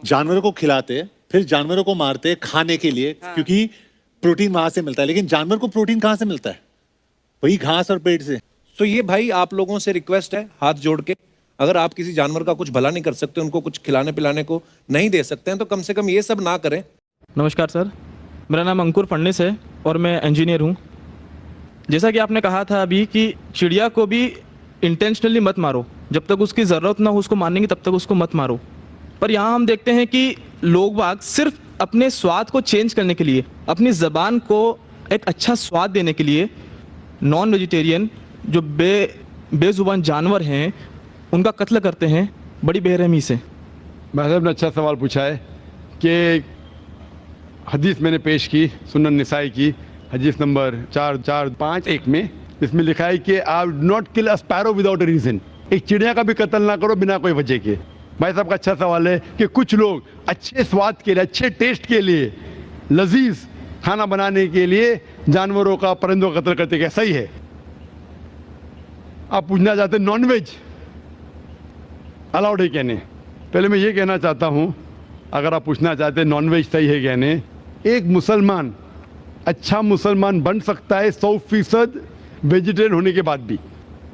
जानवरों को खिलाते, फिर जानवरों को मारते खाने के लिए, क्योंकि प्रोटीन वहां से मिलता है। लेकिन जानवर को प्रोटीन कहां से मिलता है? वही घास और पेड़ से। तो ये भाई आप लोगों से रिक्वेस्ट है हाथ जोड़ के, अगर आप किसी जानवर का कुछ भला नहीं कर सकते, उनको कुछ खिलाने पिलाने को नहीं दे सकते हैं, तो कम से कम ये सब ना करें। नमस्कार सर, मेरा नाम अंकुर फडणीस है और मैं इंजीनियर हूँ। जैसा कि आपने कहा था अभी कि चिड़िया को भी इंटेंशनली मत मारो, जब तक उसकी ज़रूरत ना हो उसको मारने की तब तक उसको मत मारो। पर यहाँ हम देखते हैं कि लोग बाग सिर्फ अपने स्वाद को चेंज करने के लिए, अपनी ज़बान को एक अच्छा स्वाद देने के लिए नॉन वेजिटेरियन जो बेजुबान जानवर हैं उनका कत्ल करते हैं बड़ी बेरहमी से। भाई साहब ने अच्छा सवाल पूछा है कि हदीस मैंने पेश की सुनन निसाई की हदीस नंबर 4451 में, इसमें लिखा है कि आप not kill a sparrow without a reason. एक चिड़िया का भी कत्ल ना करो बिना कोई वजह के। भाई साहब का अच्छा सवाल है कि कुछ लोग अच्छे स्वाद के लिए, अच्छे टेस्ट के लिए, लजीज खाना बनाने के लिए जानवरों का, परिंदों का कत्ल करते, क्या सही है? आप पूछना चाहते नॉनवेज अलाउड है क्या नहीं? पहले मैं ये कहना चाहता हूँ, अगर आप पूछना चाहते नॉनवेज सही है क्या नहीं, एक मुसलमान अच्छा मुसलमान बन सकता है 100% वेजिटेरियन होने के बाद भी।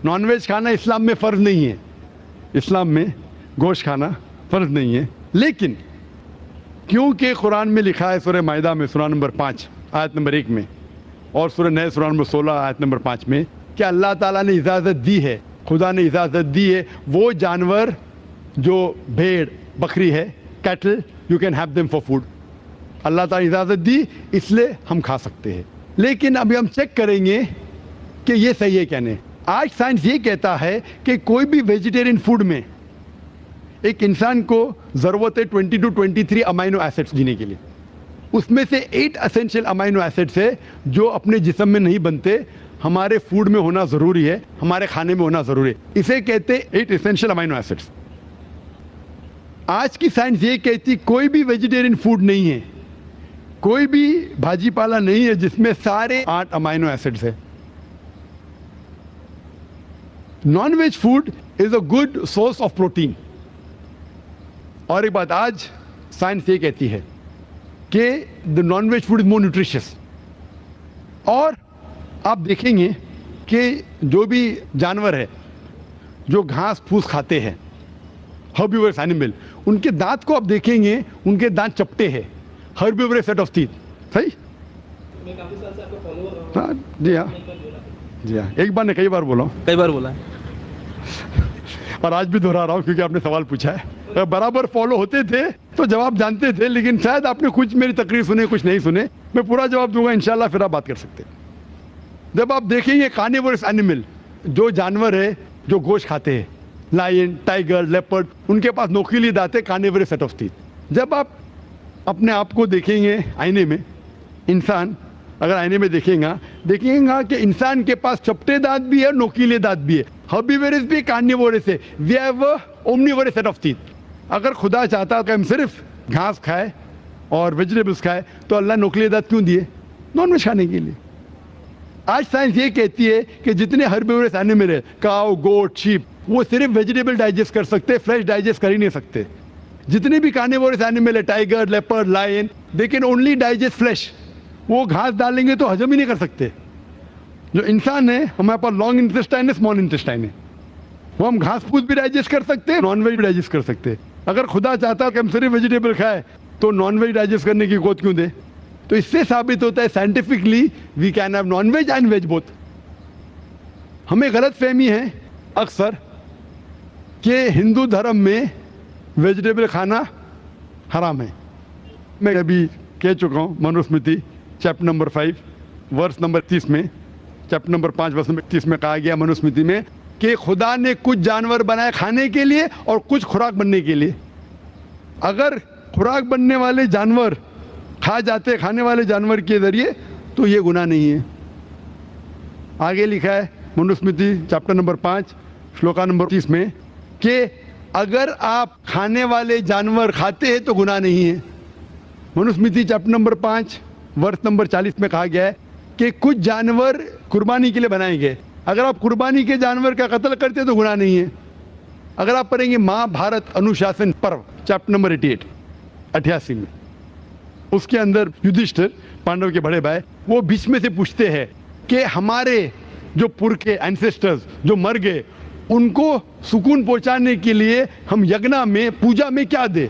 नॉनवेज खाना इस्लाम में फ़र्ज नहीं है, इस्लाम में गोश्त खाना फ़र्ज नहीं है। लेकिन क्योंकि कुरान में लिखा है सूरह माइदा में सूरह नंबर 5 आयत नंबर 1 में और सूरह नह सूरह नंबर 16 आयत नंबर 5 में कि अल्लाह ताला ने इजाज़त दी है, खुदा ने इजाज़त दी है, वो जानवर जो भेड़ बकरी है, cattle, you can have them for food. Allah ताला इजाज़त दी इसलिए हम खा सकते हैं। लेकिन अभी हम चेक करेंगे कि ये सही है क्या नहीं। आज साइंस ये कहता है कि कोई भी वेजिटेरियन फूड में एक इंसान को ज़रूरत है 20 to 23 अमाइनो एसिड्स जीने के लिए। उसमें से 8 एसेंशियल अमाइनो एसिड्स है जो अपने जिस्म में नहीं बनते, हमारे फूड में होना ज़रूरी है, हमारे खाने में होना ज़रूरी है। इसे कहते 8 एसेंशियल अमाइनो एसिड्स। आज की साइंस ये कहती कोई भी वेजिटेरियन फूड नहीं है, कोई भी भाजी पाला नहीं है जिसमें सारे 8 अमाइनो एसिड्स है। Non veg food is a good source of protein. और एक बात आज साइंस ये कहती है कि the non veg food is more nutritious. और आप देखेंगे कि जो भी जानवर है जो घास फूस खाते हैं, हर्बिवरस एनिमल, उनके दांत को आप देखेंगे, उनके दांत चपटे हैं, हर्बिवरस सेट ऑफ टीथ। सही? मैं काफी साल से आपको फॉलो कर रहा हूं। हाँ जी, हाँ जी, हाँ। एक बार ने कई बार बोला, कई बार बोला है और आज भी दोहरा रहा हूँ क्योंकि आपने सवाल पूछा है। अगर बराबर फॉलो होते थे तो जवाब जानते थे, लेकिन शायद आपने कुछ मेरी तकरीर सुने, कुछ नहीं सुने। मैं पूरा जवाब दूंगा इंशाल्लाह, फिर आप बात कर सकते हैं। जब आप देखेंगे कार्निवोरस एनिमल, जो जानवर है जो गोश्त खाते हैं, लायन, टाइगर, लेपर्ड, उनके पास नोकीली दांत है, कार्निवोरस सेट ऑफ टीथ। जब आप अपने आप को देखेंगे आईने में, इंसान अगर आईने में देखेंगे कि इंसान के पास चपटे दांत भी है, नोकीले दांत भी है, हर्बिवोरस भी, कार्निवोरस है। We have omnivorous set of teeth. अगर खुदा चाहता कि हम सिर्फ घास खाए और वेजिटेबल्स खाए तो अल्लाह नोकीले दांत क्यों दिए? नॉनवेज खाने के लिए। आज साइंस ये कहती है कि जितने हर्बिवोरस एनिमल है, काऊ, गोट, शीप, वो सिर्फ वेजिटेबल डाइजेस्ट कर सकते, फ्रेश डाइजेस्ट कर ही नहीं सकते। जितने भी कार्निवोरस एनिमल है, tiger, leopard, lion, they can only digest flesh. वो घास डालेंगे तो हजम ही नहीं कर सकते। जो इंसान है, हमारे पास लॉन्ग इंटेस्टाइन है, स्मॉल इंटेस्टाइन है, वो हम घास फूस भी डाइजेस्ट कर सकते हैं, नॉन वेज भी डाइजेस्ट कर सकते हैं। अगर खुदा चाहता कि हम सिर्फ वेजिटेबल खाए तो नॉन वेज डाइजेस्ट करने की गोद क्यों दे? तो इससे साबित होता है scientifically we can have non veg and veg both. हमें गलत फहमी है अक्सर कि हिंदू धर्म में वेजिटेबल खाना हराम है। मैं अभी कह चुका हूँ, Manusmriti chapter number 5 verse number 30 में, चैप्टर नंबर 5 वर्स नंबर 30 में कहा गया मनुस्मृति में कि खुदा ने कुछ जानवर बनाए खाने के लिए और कुछ खुराक बनने के लिए। अगर खुराक बनने वाले जानवर खा जाते खाने वाले जानवर के जरिए तो ये गुनाह नहीं है। आगे लिखा है Manusmriti chapter number 5 shloka number 30 में कि अगर आप खाने वाले जानवर खाते हैं तो गुनाह नहीं है। मनुस्मृति चैप्टर नंबर 5 वर्ष नंबर 40 में कहा गया है कि कुछ जानवर कुर्बानी के लिए बनाए गए, अगर आप कुर्बानी के जानवर का कत्ल करते हैं तो गुनाह नहीं है। अगर आप पढ़ेंगे महाभारत अनुशासन पर्व चैप्टर नंबर 88, 88 में। उसके अंदर युधिष्ठिर, पांडव के बड़े भाई, वो भीष्म से पूछते हैं कि हमारे जो पुरखे एंसेस्टर्स जो मर गए उनको सुकून पहुंचाने के लिए हम यज्ञ में, पूजा में क्या दे?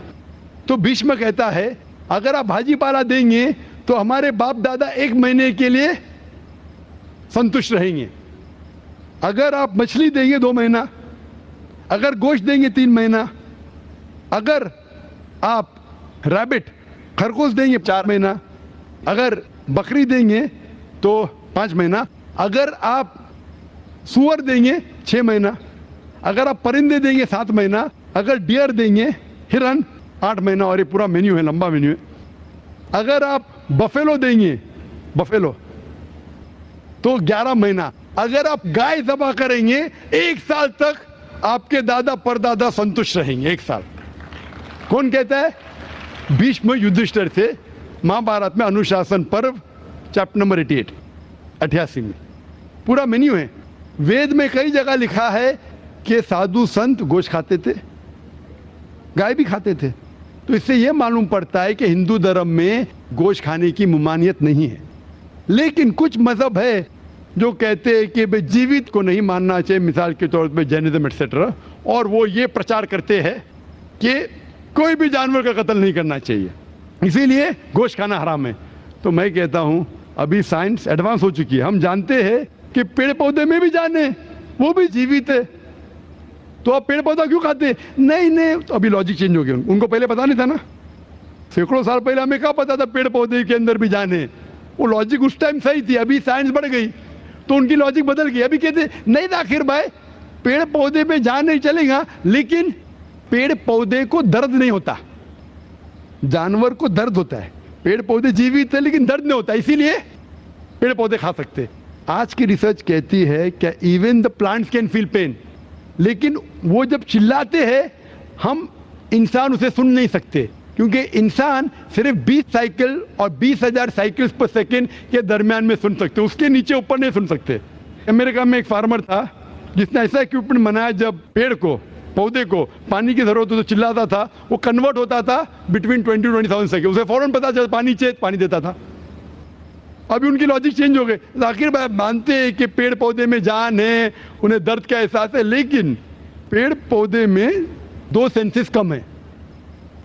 तो भीष्म कहता है अगर आप भाजी पाला देंगे तो हमारे बाप दादा 1 महीने के लिए संतुष्ट रहेंगे। अगर आप मछली देंगे 2 महीना, अगर गोश्त देंगे 3 महीना, अगर आप रैबिट खरगोश देंगे 4 महीना, अगर बकरी देंगे तो 5 महीना, अगर आप सुअर देंगे 6 महीना, अगर आप परिंदे देंगे 7 महीना, अगर डियर देंगे, हिरन 8 महीना। और ये पूरा मेन्यू है, लंबा मेन्यू है। अगर आप बफेलो देंगे, बफेलो तो 11 महीना। अगर आप गाय ज़बह करेंगे 1 साल तक आपके दादा परदादा संतुष्ट रहेंगे। 1 साल। कौन कहता है? भीष्म युधिष्ठिर से महाभारत में अनुशासन पर्व चैप्टर नंबर 88 में पूरा मेन्यू है। वेद में कई जगह लिखा है कि साधु संत गोश्त खाते थे, गाय भी खाते थे। तो इससे यह मालूम पड़ता है कि हिंदू धर्म में गोश्त खाने की ममानियत नहीं है। लेकिन कुछ मजहब है जो कहते हैं कि भाई जीवित को नहीं मानना चाहिए, मिसाल के तौर पे जैनिज्म एक्सेट्रा, और वो ये प्रचार करते हैं कि कोई भी जानवर का कत्ल नहीं करना चाहिए, इसीलिए गोश्त खाना हराम है। तो मैं कहता हूँ अभी साइंस एडवांस हो चुकी है, हम जानते हैं कि पेड़ पौधे में भी जान है, वो भी जीवित है, तो आप पेड़ पौधा क्यों खाते? नहीं, तो अभी लॉजिक चेंज हो गया। उनको पहले पता नहीं था ना, सैकड़ों साल पहले हमें क्या पता था पेड़ पौधे के अंदर भी जान है? वो लॉजिक उस टाइम सही थी, अभी साइंस बढ़ गई तो उनकी लॉजिक बदल गई। अभी कहते नहीं आखिर भाई पेड़ पौधे पे जान नहीं चलेगा, लेकिन पेड़ पौधे को दर्द नहीं होता, जानवर को दर्द होता है। पेड़ पौधे जीवित है लेकिन दर्द नहीं होता, इसीलिए पेड़ पौधे खा सकते। आज की रिसर्च कहती है क्या even the plants can feel pain, लेकिन वो जब चिल्लाते हैं हम इंसान उसे सुन नहीं सकते, क्योंकि इंसान सिर्फ 20 साइकिल और 20,000 साइकिल्स पर सेकेंड के दरमियान में सुन सकते, उसके नीचे ऊपर नहीं सुन सकते। अमेरिका में एक फार्मर था जिसने ऐसा इक्विपमेंट बनाया, जब पेड़ को, पौधे को पानी की जरूरत हो तो चिल्लाता था, वो कन्वर्ट होता था बिटवीन 20 to 20,000 सेकेंड, उसे फौरन पता चला पानी चाहिए, पानी देता था। अभी उनकी लॉजिक चेंज हो गए। आखिर भाई मानते हैं कि पेड़ पौधे में जान है, उन्हें दर्द का एहसास है, लेकिन पेड़ पौधे में 2 सेंसेस कम है।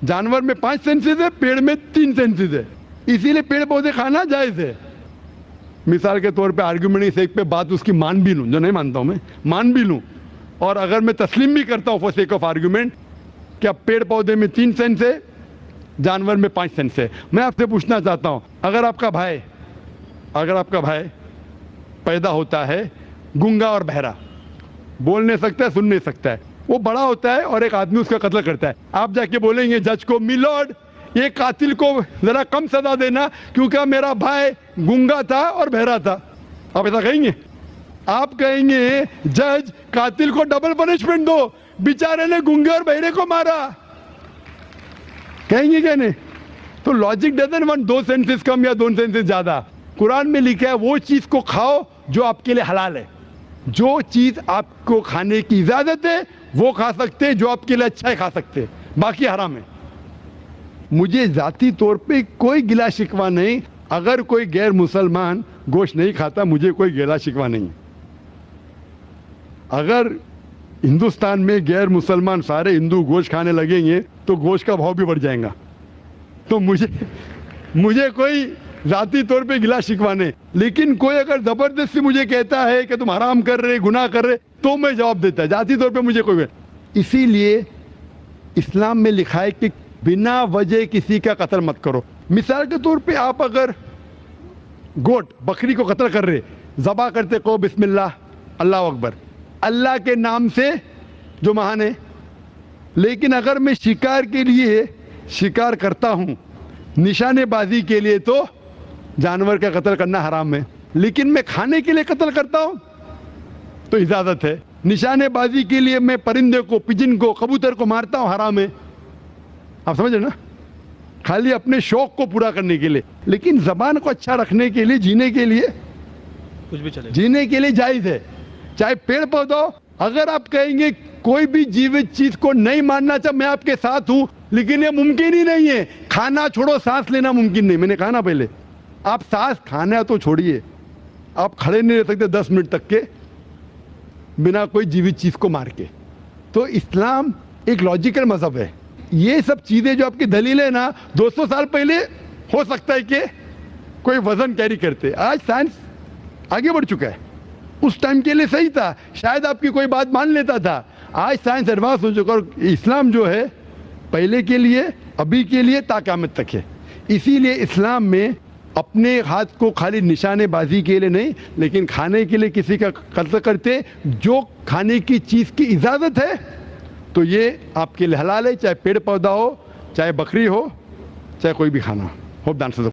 जानवर में 5 सेंसेस है, पेड़ में 3 सेंसेस है, इसीलिए पेड़ पौधे खाना जायज है। मिसाल के तौर पे आर्ग्यूमेंट से एक पे बात उसकी मान भी लूं, जो नहीं मानता हूं मैं, मान भी लूं, और अगर मैं तस्लीम भी करता हूं फॉर सेक ऑफ आर्ग्यूमेंट क्या पेड़ पौधे में 3 सेंस है, जानवर में 5 सेंस है। मैं आपसे पूछना चाहता हूं, अगर आपका भाई पैदा होता है गूंगा और बहरा, बोल नहीं सकता है, सुन नहीं सकता है, वो बड़ा होता है और एक आदमी उसका कत्ल करता है, आप जाके बोलेंगे जज को, मिलॉर्ड ये कातिल को जरा कम सजा देना क्योंकि मेरा भाई गूंगा था और बहरा था, आप ऐसा कहेंगे? आप कहेंगे जज कातिल को डबल पनिशमेंट दो, बेचारे ने गूंगे और बहरे को मारा, कहेंगे क्या नहीं? तो लॉजिक डजंट वांट 2 सेंसेस कम या 2 सेंसेस ज्यादा। कुरान में लिखा है वो चीज को खाओ जो आपके लिए हलाल है, जो चीज आपको खाने की इजाजत है वो खा सकते हैं, जो आपके लिए अच्छा है खा सकते हैं, बाकी हराम है। मुझे जाती तौर पे कोई गिला शिकवा नहीं, अगर कोई गैर मुसलमान गोश्त नहीं खाता मुझे कोई गिला शिकवा नहीं। अगर हिंदुस्तान में गैर मुसलमान सारे हिंदू गोश्त खाने लगेंगे तो गोश्त का भाव भी बढ़ जाएगा। तो मुझे कोई जाती तौर पे गिला शिकवा नहीं, लेकिन कोई अगर जबरदस्ती मुझे कहता है कि तुम हराम कर रहे, गुनाह कर रहे, तो मैं जवाब देता है। जाती तौर पे मुझे कोई, इसीलिए इस्लाम में लिखा है कि बिना वजह किसी का कत्ल मत करो। मिसाल के तौर पे आप अगर गोट बकरी को कत्ल कर रहे, ज़बा करते को बिस्मिल्लाह अल्लाह अकबर, अल्लाह के नाम से जो महान है, लेकिन अगर मैं शिकार के लिए शिकार करता हूं, निशानेबाजी के लिए, तो जानवर का कत्ल करना हराम है। लेकिन मैं खाने के लिए कत्ल करता हूं तो इजाजत है। निशानेबाजी के लिए मैं परिंदे को, पिजन को, कबूतर को मारता हूं, हराम है। आप समझ रहे ना? खाली अपने शौक को पूरा करने के लिए, लेकिन जबान को अच्छा रखने के लिए, जीने के लिए, कुछ भी चलेगा, जीने के लिए जायज है। चाहे पेड़ पौधा, अगर आप कहेंगे कोई भी जीवित चीज को नहीं मानना चाहिए। मैं आपके साथ हूं, लेकिन ये मुमकिन ही नहीं है। खाना छोड़ो, सांस लेना मुमकिन नहीं। मैंने कहा ना पहले, आप सांस खाना तो छोड़िए, आप खड़े नहीं रह सकते 10 मिनट तक के बिना कोई जीवित चीज को मार के। तो इस्लाम एक लॉजिकल मजहब है। ये सब चीजें जो आपकी दलील है ना, 200 साल पहले हो सकता है कि कोई वजन कैरी करते, आज साइंस आगे बढ़ चुका है। उस टाइम के लिए सही था, शायद आपकी कोई बात मान लेता था। आज साइंस एडवांस हो चुका और इस्लाम जो है पहले के लिए, अभी के लिए, ता क़यामत तक है। इसीलिए इस्लाम में अपने हाथ को खाली निशानेबाजी के लिए नहीं, लेकिन खाने के लिए किसी का कत्ल करते, जो खाने की चीज़ की इजाज़त है तो ये आपके लिए हलाल है, चाहे पेड़ पौधा हो, चाहे बकरी हो, चाहे कोई भी खाना हो। Hope the answer